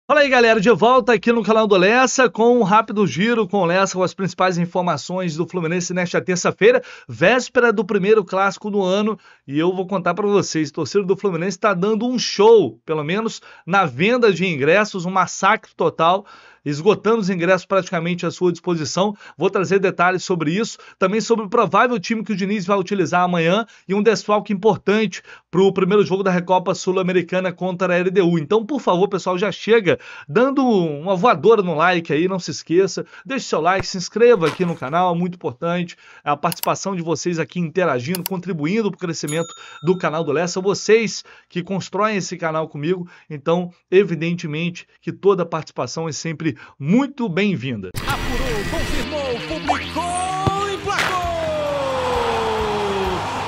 Fala aí, galera, de volta aqui no canal do Lessa com um rápido giro com o Lessa com as principais informações do Fluminense nesta terça-feira, véspera do primeiro clássico do ano, e eu vou contar para vocês, o torcedor do Fluminense está dando um show, pelo menos na venda de ingressos, um massacre total, esgotando os ingressos praticamente à sua disposição. Vou trazer detalhes sobre isso, também sobre o provável time que o Diniz vai utilizar amanhã e um desfalque importante para o primeiro jogo da Recopa Sul-Americana contra a LDU. Então, por favor, pessoal, já chega dando uma voadora no like aí, não se esqueça, deixe seu like, se inscreva aqui no canal, muito importante, a participação de vocês aqui interagindo, contribuindo para o crescimento do canal do Lessa, vocês que constroem esse canal comigo, então, evidentemente, que toda participação é sempre muito bem-vinda. Apurou, confirmou, publicou, emplacou!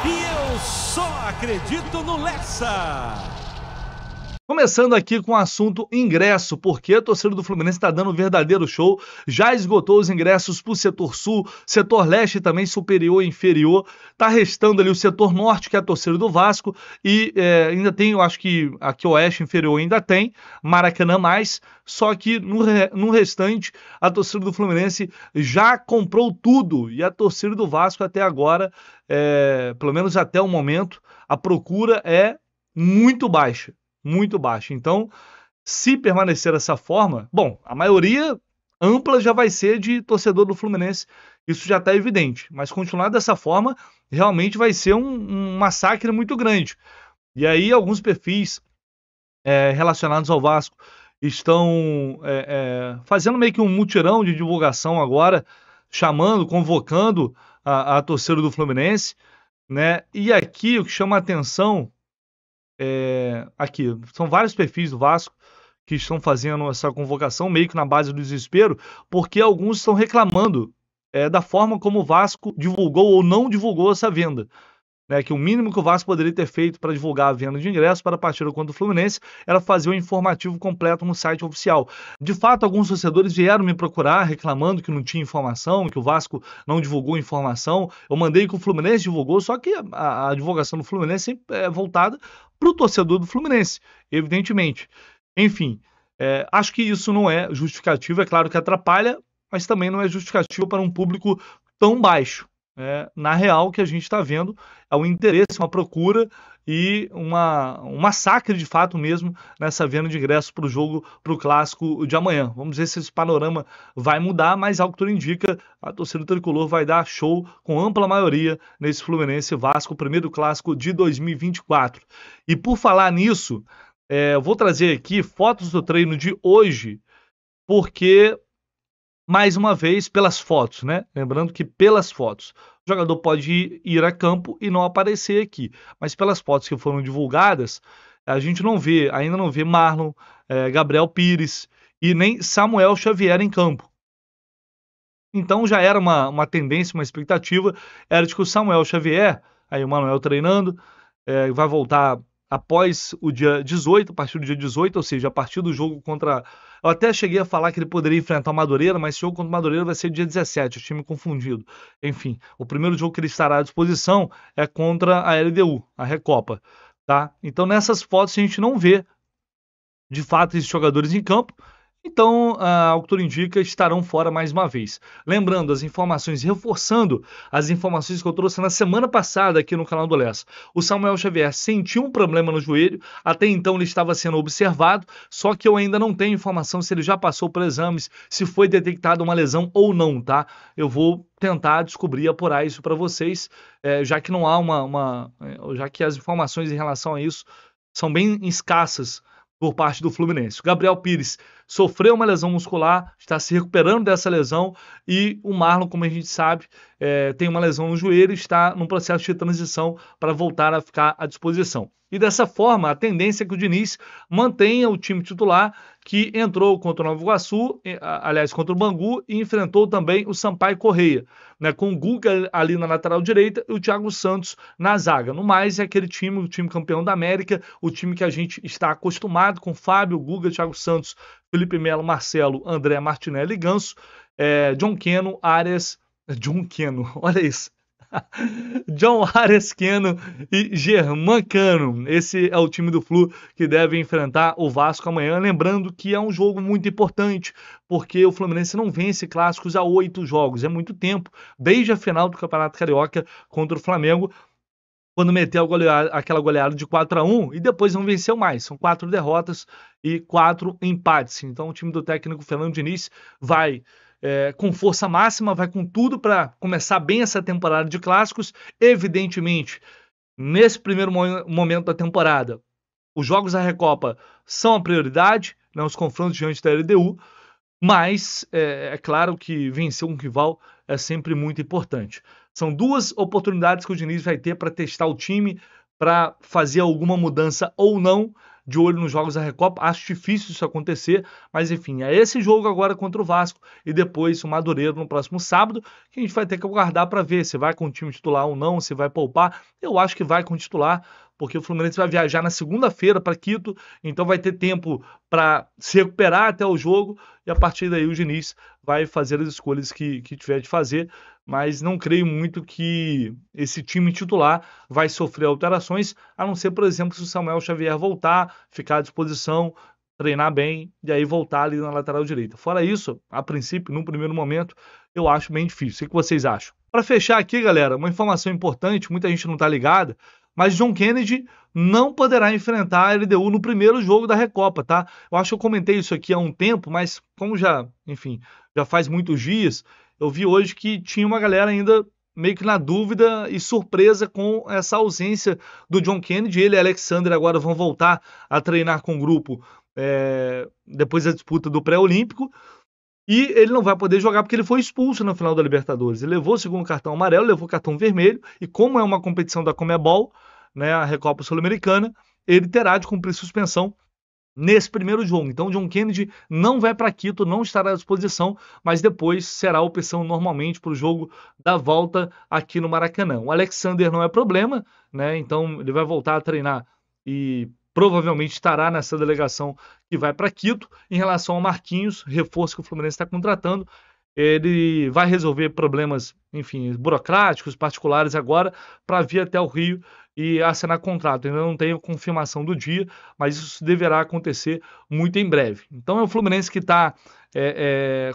E eu só acredito no Lessa! Começando aqui com o assunto ingresso, porque a torcida do Fluminense está dando um verdadeiro show, já esgotou os ingressos para o setor sul, setor leste também superior e inferior, está restando ali o setor norte, que é a torcida do Vasco, e ainda tem, eu acho que aqui o oeste inferior ainda tem, Maracanã mais, só que no restante a torcida do Fluminense já comprou tudo, e a torcida do Vasco até agora, pelo menos até o momento, a procura é muito baixa. Muito baixa. Então, se permanecer dessa forma, bom, a maioria ampla já vai ser de torcedor do Fluminense, isso já está evidente, mas continuar dessa forma realmente vai ser um massacre muito grande. E aí alguns perfis relacionados ao Vasco estão fazendo meio que um mutirão de divulgação agora, chamando, convocando a torcida do Fluminense, né? E aqui o que chama a atenção aqui, são vários perfis do Vasco que estão fazendo essa convocação meio que na base do desespero, porque alguns estão reclamando da forma como o Vasco divulgou ou não divulgou essa venda. Né, que o mínimo que o Vasco poderia ter feito para divulgar a venda de ingressos para a partida contra o Fluminense era fazer o informativo completo no site oficial. De fato, alguns torcedores vieram me procurar reclamando que não tinha informação, que o Vasco não divulgou informação. Eu mandei que o Fluminense divulgou, só que a divulgação do Fluminense é voltada para o torcedor do Fluminense, evidentemente. Enfim, acho que isso não é justificativo, é claro que atrapalha, mas também não é justificativo para um público tão baixo. Na real, o que a gente está vendo é um interesse, uma procura e um massacre de fato mesmo nessa venda de ingressos para o jogo, para o clássico de amanhã. Vamos ver se esse panorama vai mudar, mas ao que tudo indica, a torcida tricolor vai dar show com ampla maioria nesse Fluminense Vasco, primeiro clássico de 2024. E por falar nisso, eu vou trazer aqui fotos do treino de hoje, porque mais uma vez, pelas fotos, né? Lembrando que pelas fotos. O jogador pode ir a campo e não aparecer aqui. Mas pelas fotos que foram divulgadas, a gente ainda não vê Marlon, Gabriel Pires e nem Samuel Xavier em campo. Então já era uma tendência, uma expectativa, era de que o Samuel Xavier, aí o Manuel treinando, vai voltar após o dia 18, a partir do dia 18, ou seja, a partir do jogo contra... Eu até cheguei a falar que ele poderia enfrentar o Madureira, mas esse jogo contra o Madureira vai ser dia 17, o time confundido. Enfim, o primeiro jogo que ele estará à disposição é contra a LDU, a Recopa, tá? Então nessas fotos a gente não vê, de fato, esses jogadores em campo. Então, ao que tudo indica, estarão fora mais uma vez. Lembrando, as informações, reforçando as informações que eu trouxe na semana passada aqui no canal do Lessa. O Samuel Xavier sentiu um problema no joelho, até então ele estava sendo observado, só que eu ainda não tenho informação se ele já passou por exames, se foi detectada uma lesão ou não, tá? Eu vou tentar descobrir e apurar isso para vocês, já que não há já que as informações em relação a isso são bem escassas por parte do Fluminense. O Gabriel Pires sofreu uma lesão muscular, está se recuperando dessa lesão, e o Marlon, como a gente sabe, tem uma lesão no joelho e está num processo de transição para voltar a ficar à disposição. E dessa forma, a tendência é que o Diniz mantenha o time titular, que entrou contra o Nova Iguaçu, aliás, contra o Bangu, e enfrentou também o Sampaio Corrêa, né, com o Guga ali na lateral direita e o Thiago Santos na zaga. No mais, é aquele time, o time campeão da América, o time que a gente está acostumado com Fábio, Guga, Thiago Santos, Felipe Melo, Marcelo, André, Martinelli e Ganso, John Keno, Arias... John Keno, olha isso. John Ares Keno e Germán Cano. Esse é o time do Flu que deve enfrentar o Vasco amanhã. Lembrando que é um jogo muito importante, porque o Fluminense não vence clássicos há 8 jogos. É muito tempo, desde a final do Campeonato Carioca contra o Flamengo, quando meteu aquela goleada de 4-1 e depois não venceu mais. São 4 derrotas e 4 empates. Então o time do técnico Fernando Diniz vai com força máxima, vai com tudo para começar bem essa temporada de clássicos. Evidentemente, nesse primeiro momento da temporada, os jogos da Recopa são a prioridade, né, os confrontos diante da LDU, mas é claro que vencer um rival é sempre muito importante. São 2 oportunidades que o Diniz vai ter para testar o time, para fazer alguma mudança ou não, de olho nos jogos da Recopa. Acho difícil isso acontecer, mas enfim, é esse jogo agora contra o Vasco e depois o Madureira no próximo sábado, que a gente vai ter que aguardar para ver se vai com o time titular ou não, se vai poupar. Eu acho que vai com o titular, porque o Fluminense vai viajar na segunda-feira para Quito, então vai ter tempo para se recuperar até o jogo e a partir daí o Diniz vai fazer as escolhas que tiver de fazer, mas não creio muito que esse time titular vai sofrer alterações, a não ser, por exemplo, se o Samuel Xavier voltar, ficar à disposição, treinar bem e aí voltar ali na lateral direita. Fora isso, a princípio, num primeiro momento, eu acho bem difícil. O que vocês acham? Para fechar aqui, galera, uma informação importante, muita gente não está ligada, mas John Kennedy não poderá enfrentar a LDU no primeiro jogo da Recopa, tá? Eu acho que eu comentei isso aqui há um tempo, mas como já faz muitos dias, eu vi hoje que tinha uma galera ainda meio que na dúvida e surpresa com essa ausência do John Kennedy. Ele e Alexander agora vão voltar a treinar com o grupo depois da disputa do pré-olímpico. E ele não vai poder jogar porque ele foi expulso na final da Libertadores. Ele levou o segundo cartão amarelo, levou o cartão vermelho, e como é uma competição da Conmebol, né, a Recopa Sul-Americana, ele terá de cumprir suspensão nesse primeiro jogo. Então o John Kennedy não vai para Quito, não estará à disposição, mas depois será a opção normalmente para o jogo da volta aqui no Maracanã. O Alexander não é problema, né? Então ele vai voltar a treinar e provavelmente estará nessa delegação que vai para Quito. Em relação ao Marquinhos, reforço que o Fluminense está contratando, ele vai resolver problemas, enfim, burocráticos, particulares agora, para vir até o Rio e assinar contrato. Ainda não tenho confirmação do dia, mas isso deverá acontecer muito em breve. Então é o Fluminense que está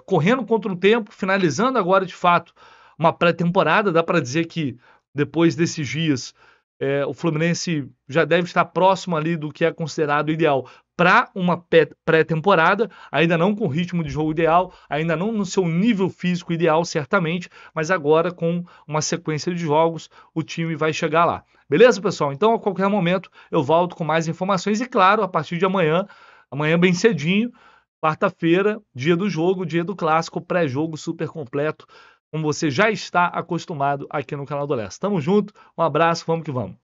correndo contra o tempo, finalizando agora, de fato, uma pré-temporada. Dá para dizer que depois desses dias o Fluminense já deve estar próximo ali do que é considerado ideal para uma pré-temporada, ainda não com ritmo de jogo ideal, ainda não no seu nível físico ideal, certamente, mas agora com uma sequência de jogos, o time vai chegar lá. Beleza, pessoal? Então, a qualquer momento, eu volto com mais informações e, claro, a partir de amanhã bem cedinho, quarta-feira, dia do jogo, dia do clássico, pré-jogo super completo, como você já está acostumado aqui no canal do Leste. Tamo junto, um abraço, vamos que vamos.